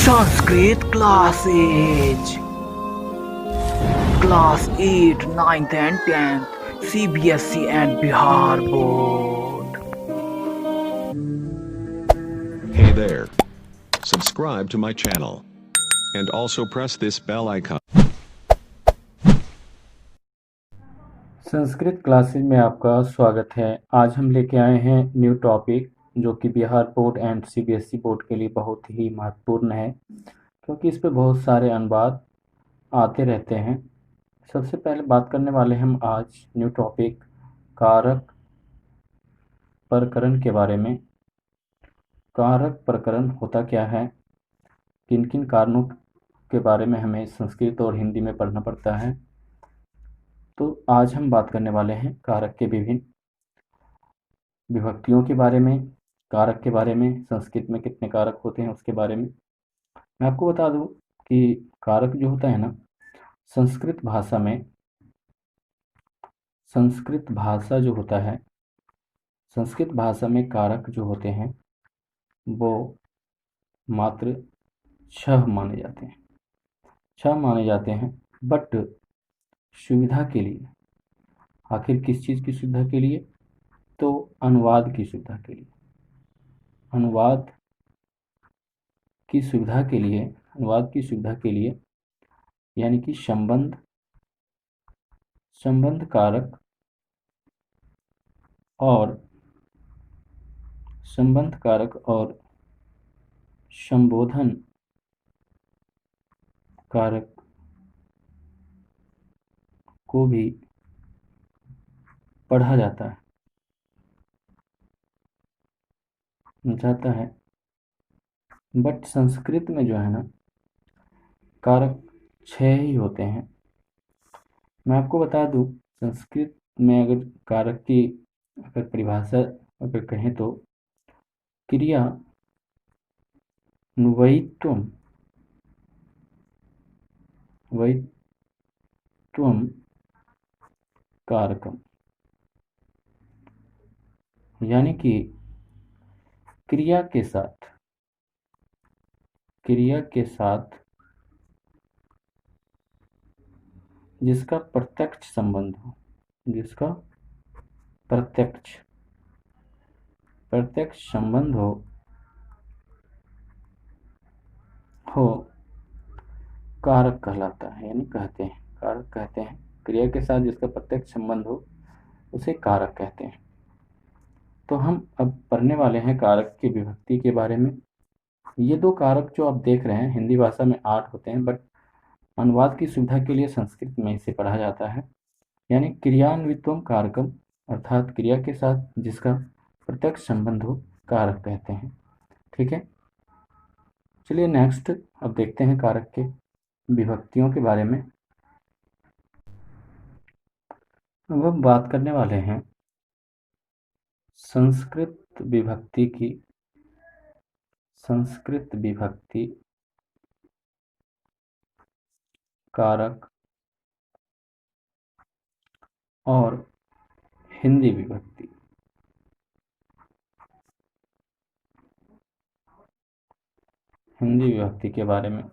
Sanskrit classes class 8, 9th and 10th CBSE and Bihar Board. Hey there. Subscribe to my channel. And also press this bell icon. Sanskrit classes में आपका स्वागत है। आज हम लेके आए हैं न्यू टॉपिक जो कि Bihar board and CBSE board के लिए बहुत ही महत्वपूर्ण है, क्योंकि इस पे बहुत सारे अनुवाद आते रहते हैं। सबसे पहले बात करने वाले हम आज न्यू टॉपिक कारक प्रकरण के बारे में। कारक प्रकरण होता क्या है, किन किन कारणों के बारे में हमें संस्कृत और हिंदी में पढ़ना पड़ता है। तो आज हम बात करने वाले हैं कारक के विभिन्न विभक्तियों के बारे में, कारक के बारे में, संस्कृत में कितने कारक होते हैं उसके बारे में। मैं आपको बता दूं कि कारक जो होता है ना, संस्कृत भाषा जो होता है, संस्कृत भाषा में कारक जो होते हैं वो मात्र 6 माने जाते हैं। 6 माने जाते हैं, बट सुविधा के लिए, आखिर किस चीज़ की सुविधा के लिए, तो अनुवाद की सुविधा के लिए। अनुवाद की सुविधा के लिए, अनुवाद की सुविधा के लिए, यानी कि संबंध कारक और संबंध कारक और संबोधन कारक को भी पढ़ा जाता है। बट संस्कृत में जो है ना, कारक 6 ही होते हैं। मैं आपको बता दूं, संस्कृत में अगर कारक की अगर परिभाषा अगर कहें तो क्रिया वैत्वम कारकम, यानी कि क्रिया के साथ जिसका प्रत्यक्ष संबंध हो, जिसका प्रत्यक्ष संबंध हो कारक कहलाता है, यानी कारक कहते हैं। क्रिया के साथ जिसका प्रत्यक्ष संबंध हो उसे कारक कहते हैं। तो हम अब पढ़ने वाले हैं कारक की विभक्ति के बारे में। ये 2 कारक जो आप देख रहे हैं, हिंदी भाषा में 8 होते हैं, बट अनुवाद की सुविधा के लिए संस्कृत में इसे पढ़ा जाता है, यानी क्रियान्वित्वम कारकम, अर्थात क्रिया के साथ जिसका प्रत्यक्ष संबंध हो कारक कहते हैं। ठीक है, चलिए नेक्स्ट अब देखते हैं कारक के विभक्तियों के बारे में। अब हम बात करने वाले हैं संस्कृत विभक्ति कारक और हिंदी विभक्ति। हिंदी विभक्ति के बारे में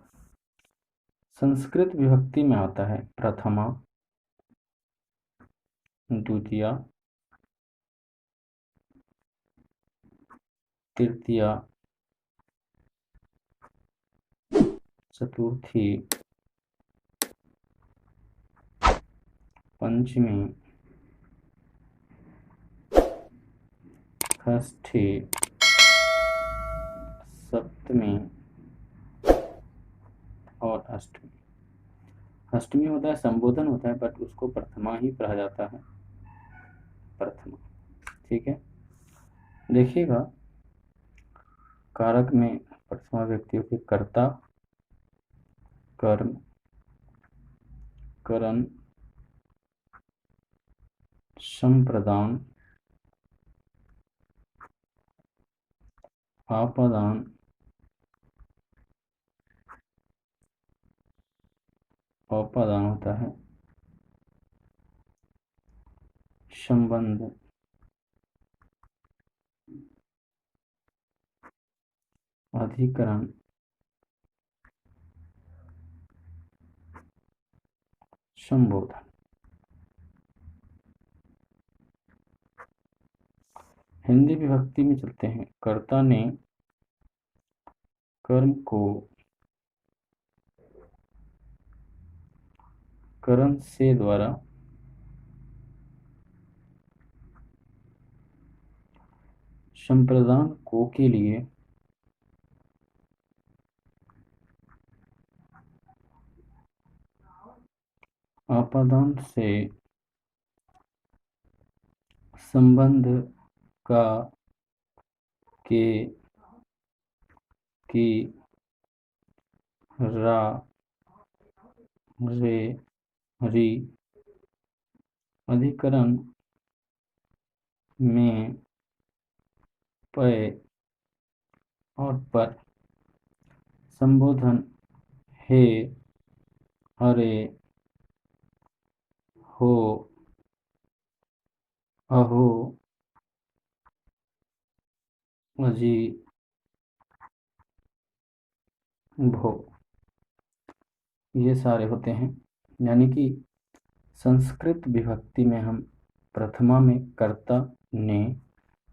संस्कृत विभक्ति में आता है प्रथमा, द्वितीया, तृतीया, चतुर्थी, पंचमी, षष्ठी, सप्तमी और अष्टमी। अष्टमी होता है संबोधन होता है, बट उसको प्रथमा ही पढ़ा जाता है, प्रथमा। ठीक है, देखिएगा कारक में प्रथमा व्यक्तियों के कर्ता, कर्म, करण, संप्रदान, आपादान, औपादान होता है, संबंध, अधिकरण, संबोधन। हिंदी विभक्ति में चलते हैं। कर्ता ने कर्म को करण से द्वारा संप्रदान को के लिए आपादान से संबंध का के की रा रे री अधिकरण में पय और पर संबोधन हे अरे हो अहो अजी भो ये सारे होते हैं। यानी कि संस्कृत विभक्ति में हम प्रथमा में कर्ता ने,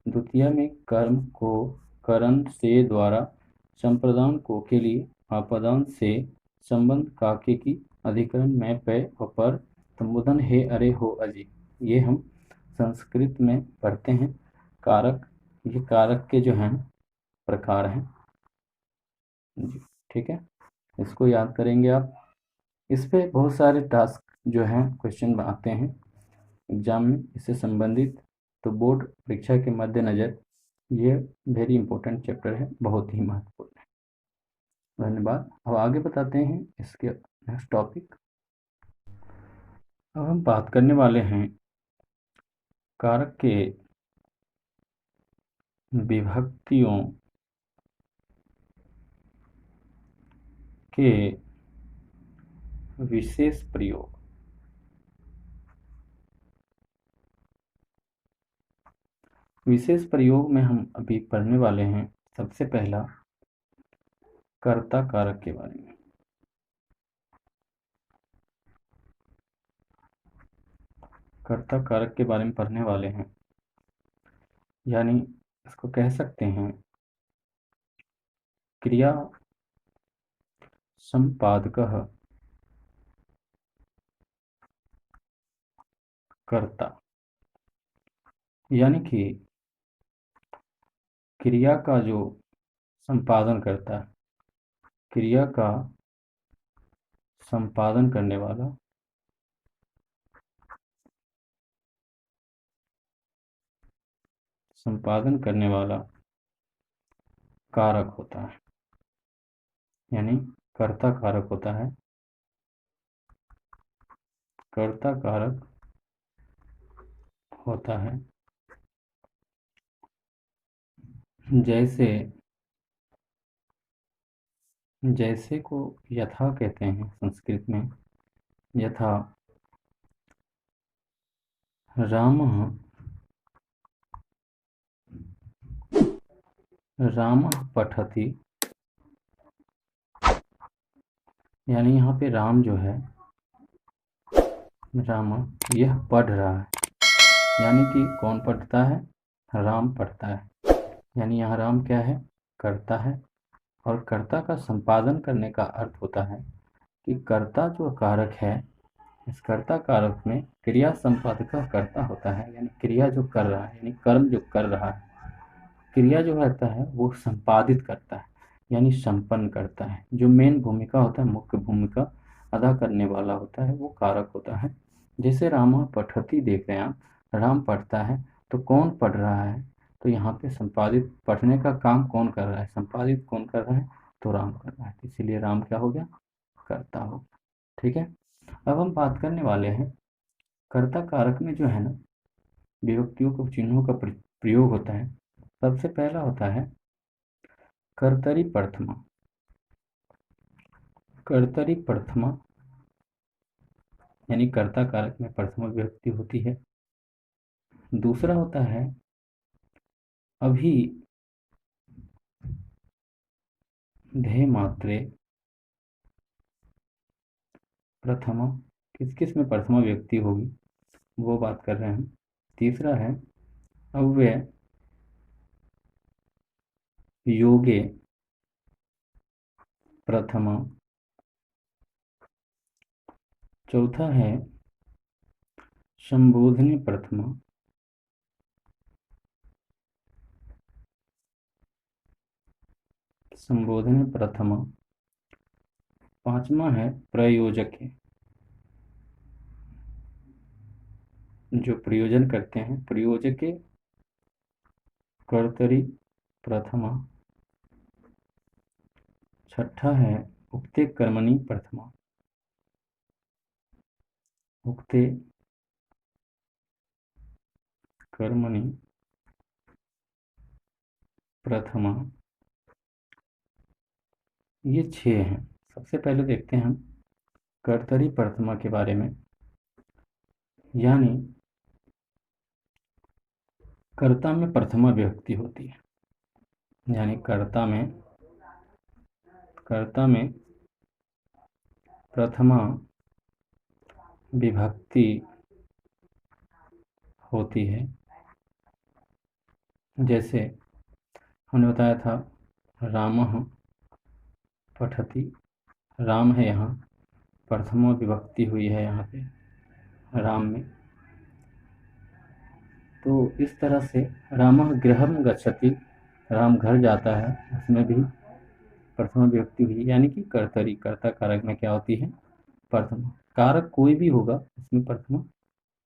द्वितीय में कर्म को करण से द्वारा संप्रदान को के लिए आपादान से संबंध काके की अधिकरण में पय और पर संबोधन हे अरे हो अजी, ये हम संस्कृत में पढ़ते हैं। कारक, ये कारक के जो हैं प्रकार हैं जी, ठीक है, इसको याद करेंगे आप। इस पे बहुत सारे टास्क जो हैं क्वेश्चन आते हैं एग्जाम में इससे संबंधित, तो बोर्ड परीक्षा के मद्देनज़र ये वेरी इंपॉर्टेंट चैप्टर है, बहुत ही महत्वपूर्ण है। धन्यवाद। अब आगे बताते हैं इसके नेक्स्ट टॉपिक। अब हम बात करने वाले हैं कारक के विभक्तियों के विशेष प्रयोग। विशेष प्रयोग में हम अभी पढ़ने वाले हैं सबसे पहला कर्ता कारक के बारे में। कर्ता कारक के बारे में पढ़ने वाले हैं, यानी इसको कह सकते हैं क्रिया संपादकः कर्ता, यानी कि क्रिया का जो संपादन करता है, क्रिया का संपादन करने वाला कारक होता है, यानी कर्ता कारक होता है। कर्ता कारक होता है जैसे को यथा कहते हैं संस्कृत में। यथा रामः पठति, यानी यहाँ पे राम जो है, राम यह पढ़ रहा है, यानी कि कौन पढ़ता है, राम पढ़ता है। यानी यहाँ राम क्या है, कर्ता है। और कर्ता का संपादन करने का अर्थ होता है कि कर्ता जो कारक है, इस कर्ता कारक में क्रिया संपादक का कर्ता होता है, यानी क्रिया जो कर रहा है, यानी कर्म जो कर रहा है, क्रिया जो रहता है वो संपादित करता है, यानी संपन्न करता है। जो मेन भूमिका होता है, मुख्य भूमिका अदा करने वाला होता है, वो कारक होता है। जैसे राम पठति देख रहे हैं आप, राम पढ़ता है, तो कौन पढ़ रहा है, तो यहाँ पे संपादित, पढ़ने का काम कौन कर रहा है, संपादित कौन कर रहा है, तो राम कर रहा है, इसीलिए राम क्या हो गया, कर्ता हो गया। ठीक है, अब हम बात करने वाले हैं कर्ता कारक में जो है ना विभक्तियों को चिन्हों का प्रयोग होता है। सबसे पहला होता है कर्तरी प्रथमा। कर्तरी प्रथमा यानी कर्ता कारक में प्रथमा विभक्ति होती है। दूसरा होता है अभी धेय मात्रे प्रथमा, किस किस में प्रथमा विभक्ति होगी वो बात कर रहे हैं हम। तीसरा है अव्यय योगे प्रथमा। चौथा है संबोधने प्रथमा। संबोधने प्रथमा। पांचवा है प्रयोजके, जो प्रयोजन करते हैं, प्रयोजके कर्तरी प्रथमा। छठा है उक्ते कर्मणि प्रथमा। उक्ते कर्मणि प्रथमा। ये 6 हैं। सबसे पहले देखते हैं हम कर्तरी प्रथमा के बारे में। यानी कर्ता में प्रथमा विभक्ति होती है, यानी कर्ता में प्रथमा विभक्ति होती है। जैसे हमने बताया था रामः पठति, राम है, यहाँ प्रथमा विभक्ति हुई है यहाँ पे राम में। तो इस तरह से रामः गृहं गच्छति, राम घर जाता है, उसमें भी प्रथमा विभक्ति हुई, यानी कि कर्तरी, कर्ता कारक में क्या होती है प्रथमा। कारक कोई भी होगा उसमें प्रथमा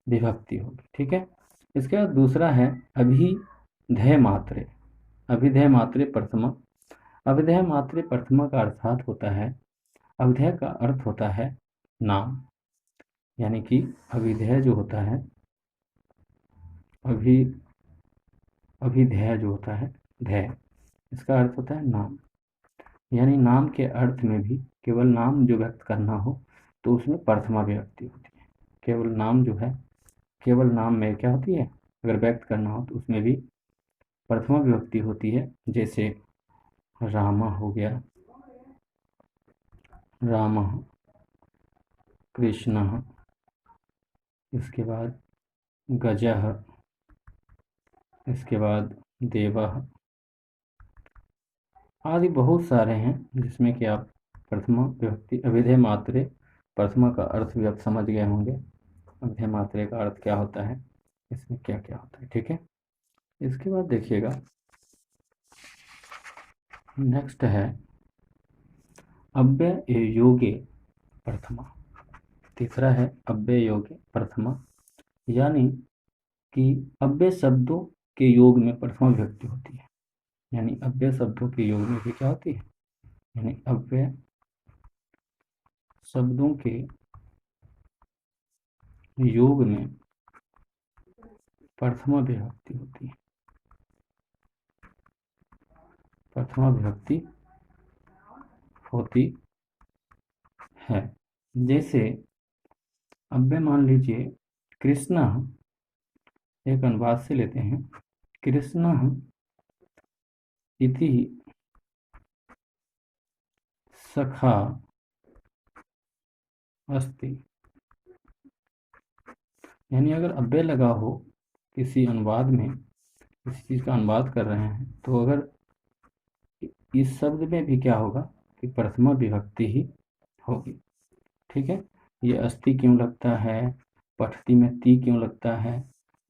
विभक्ति होगी। ठीक है। इसके बाद दूसरा है अभिधेय मात्रे। अभिधेय मात्रे प्रथमा। अभिधेय मात्रे प्रथमा का अर्थात होता है, अभिधेय का अर्थ होता है नाम, यानी कि अभिधेय जो होता है, अभिधेय जो होता है धेय, इसका अर्थ होता है नाम। यानी नाम के अर्थ में भी केवल नाम जो व्यक्त करना हो तो उसमें प्रथमा विभक्ति होती है। केवल नाम जो है, केवल नाम में क्या होती है, अगर व्यक्त करना हो तो उसमें भी प्रथमा विभक्ति होती है। जैसे रामा हो गया, रामः, कृष्णः, इसके बाद गजः, इसके बाद देवः आदि बहुत सारे हैं जिसमें कि आप प्रथमा विभक्ति अभिधेय मात्रे प्रथमा का अर्थ भी आप समझ गए होंगे। अभिधेय मात्रे का अर्थ क्या होता है, इसमें क्या क्या होता है। ठीक है। इसके बाद देखिएगा नेक्स्ट है अव्यय योगे प्रथमा। तीसरा है अव्यय योगे प्रथमा, यानी कि अव्यय शब्दों के योग में प्रथमा विभक्ति होती है। यानी अव्यय शब्दों के योग में भी क्या होती है, यानी अव्यय शब्दों के योग में प्रथमा विभक्ति होती है। प्रथमा विभक्ति होती है। जैसे अव्यय मान लीजिए कृष्ण, एक अनुवाद से लेते हैं, कृष्ण इति सखा अस्ति। यानी अगर अव्यय लगा हो किसी अनुवाद में, किसी चीज़ का अनुवाद कर रहे हैं, तो अगर इस शब्द में भी क्या होगा कि प्रथमा विभक्ति ही होगी। ठीक है। ये अस्ति क्यों लगता है, पठती में ती क्यों लगता है,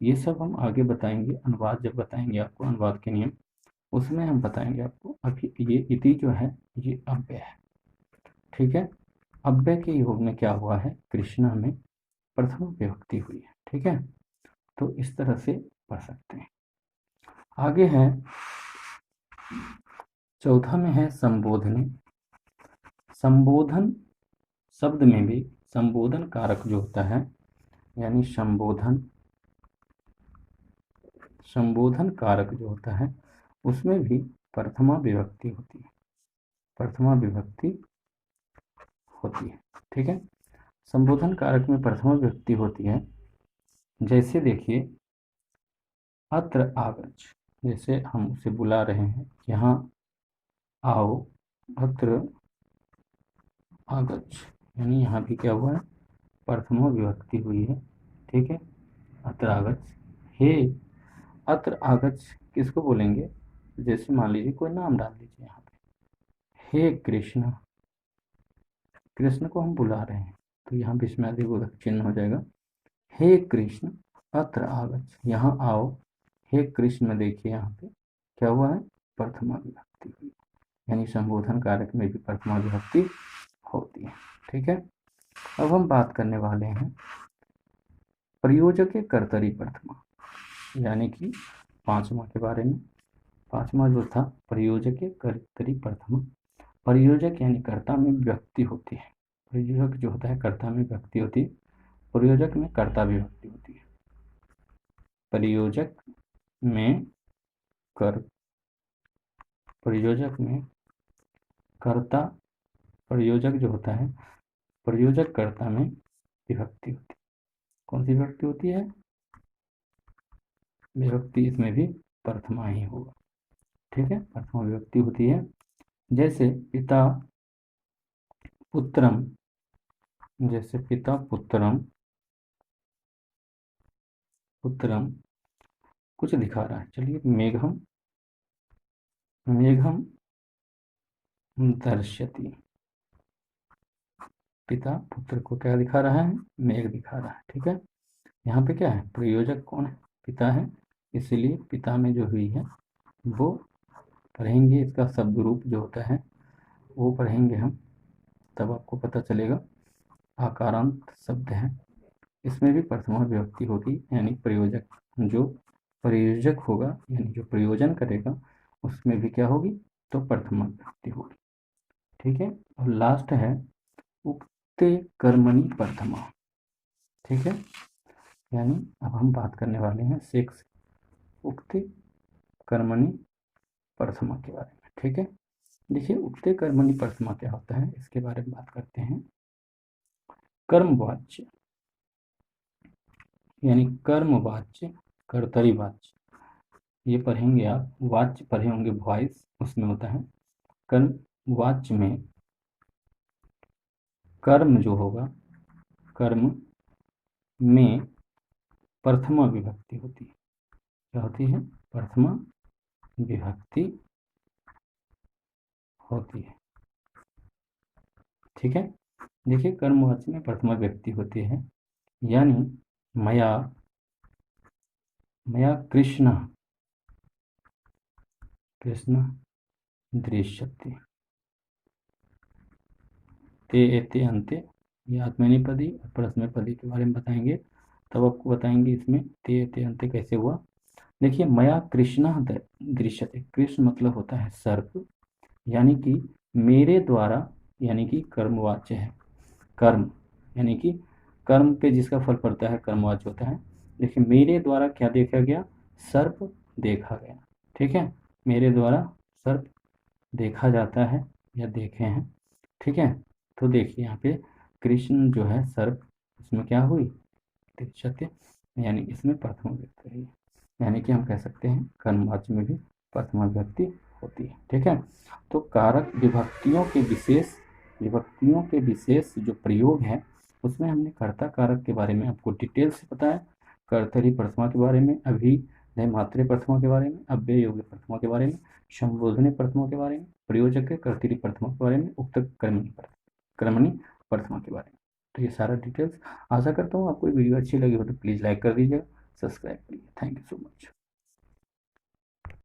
ये सब हम आगे बताएंगे। अनुवाद जब बताएंगे आपको, अनुवाद के नियम, उसमें हम बताएंगे आपको। अभी ये इति जो है ये अव्यय है। ठीक है। अव्यय के योग में क्या हुआ है, कृष्णा में प्रथमा विभक्ति हुई है। ठीक है। तो इस तरह से पढ़ सकते हैं। आगे है चौथा में है संबोधने। संबोधन शब्द में भी संबोधन कारक जो होता है, यानी संबोधन कारक जो होता है उसमें भी प्रथमा विभक्ति होती है। प्रथमा विभक्ति होती है। ठीक है। संबोधन कारक में प्रथमा विभक्ति होती है। जैसे देखिए अत्र आगच्छ, जैसे हम उसे बुला रहे हैं, यहाँ आओ, अत्र आगच्छ, यानी यहाँ भी क्या हुआ है प्रथमा विभक्ति हुई है, ठीक है। अत्र आगच्छ, हे, अत्र आगच्छ किसको बोलेंगे? जैसे मान लीजिए कोई नाम डाल दीजिए यहाँ पे, हे कृष्ण, कृष्ण को हम बुला रहे हैं तो यहाँ विस्मयादिबोधक चिन्ह हो जाएगा। हे कृष्ण अत्र आगच्छ, यहाँ आओ। हे कृष्ण में देखिए यहाँ पे क्या हुआ है? प्रथमा विभक्ति हुई, यानी संबोधन कारक में भी प्रथमा विभक्ति होती है, ठीक है। अब हम बात करने वाले हैं प्रयोजक के कर्तरी प्रथमा, यानी कि पांचवा के बारे में। पांचवा जो था प्रयोजक के कर्तरी प्रथमा, प्रयोजक यानी कर्ता में विभक्ति होती है। प्रयोजक जो होता है कर्ता में विभक्ति होती है, प्रयोजक में कर्ता विभक्ति होती है। प्रयोजक में प्रयोजक में कर्ता, प्रयोजक जो होता है प्रयोजक कर्ता में विभक्ति होती है। कौन सी विभक्ति होती है? विभक्ति इसमें भी प्रथमा ही होगा, ठीक है, प्रथमा विभक्ति होती है। जैसे पिता पुत्रम, जैसे पिता पुत्रम, पुत्रम कुछ दिखा रहा है, चलिए मेघम, मेघम दर्शति, पिता पुत्र को क्या दिखा रहा है? मेघ दिखा रहा है, ठीक है। यहाँ पे क्या है? प्रयोजक कौन है? पिता है, इसलिए पिता में जो हुई है वो पढ़ेंगे, इसका शब्द रूप जो होता है वो पढ़ेंगे हम, तब आपको पता चलेगा। आकारांत शब्द है, इसमें भी प्रथमा विभक्ति होगी, यानी प्रयोजक, जो प्रयोजक होगा यानी जो प्रयोजन करेगा उसमें भी क्या होगी? तो प्रथमा विभक्ति होगी, ठीक है। और लास्ट है उक्ते कर्मणि प्रथमा, ठीक है। यानी अब हम बात करने वाले हैं सेक्स उक्ते कर्मणि प्रथमा के बारे में, ठीक है। देखिए उक्ते कर्मणि प्रथमा क्या होता है इसके बारे में बात करते हैं। कर्मवाच्य यानी कर्मवाच्य, कर्तरी वाच्य, ये पढ़ेंगे आप, वाच्य पढ़े होंगे वॉइस, उसमें होता है कर्म। वाच्य में कर्म जो होगा, कर्म में प्रथमा विभक्ति होती है। क्या होती है? प्रथमा विभक्ति होती है, ठीक है। देखिए कर्मवाच्य में प्रथमा विभक्ति होती है, यानी मया, मया कृष्ण, कृष्ण दृश्यते, ते एते अंते, ये आत्मनेपदी और परस्मैपदी के बारे में बताएंगे, तब आपको बताएंगे इसमें ते एते अंते कैसे हुआ। देखिए मया कृष्ण दृश्यते, कृष्ण मतलब होता है सर्प, यानी कि मेरे द्वारा, यानी कि कर्मवाच्य है, कर्म यानी कि कर्म पे जिसका फल पड़ता है कर्मवाच्य होता है। देखिए मेरे द्वारा क्या देखा गया? सर्प देखा गया, ठीक है। मेरे द्वारा सर्प देखा जाता है या देखे हैं, ठीक है। तो देखिए यहाँ पे कृष्ण जो है सर्प, इसमें क्या हुई? दृश्यते, यानी इसमें प्रथमा विभक्ति हुई, यानी कि हम कह सकते हैं कर्मवाच्य में भी प्रथमा विभक्ति होती है, ठीक है। तो कारक विभक्तियों के विशेष जो प्रयोग है उसमें हमने कर्ता कारक के बारे में आपको डिटेल से बताया, कर्तरी प्रथमा के बारे में, अभिधेय मात्रे प्रथमा के बारे में, अव्यय योग्य प्रथमा के बारे में, संबोधने प्रथमा के बारे में, प्रयोजक के कर्तरी प्रथमा के बारे में, उक्त कर्मणि प्रथमा के बारे में। तो ये सारा डिटेल्स, आशा करता हूँ आपको वीडियो अच्छी लगी हो तो प्लीज़ लाइक कर दीजिएगा, सब्सक्राइब करिए। Thank you so much.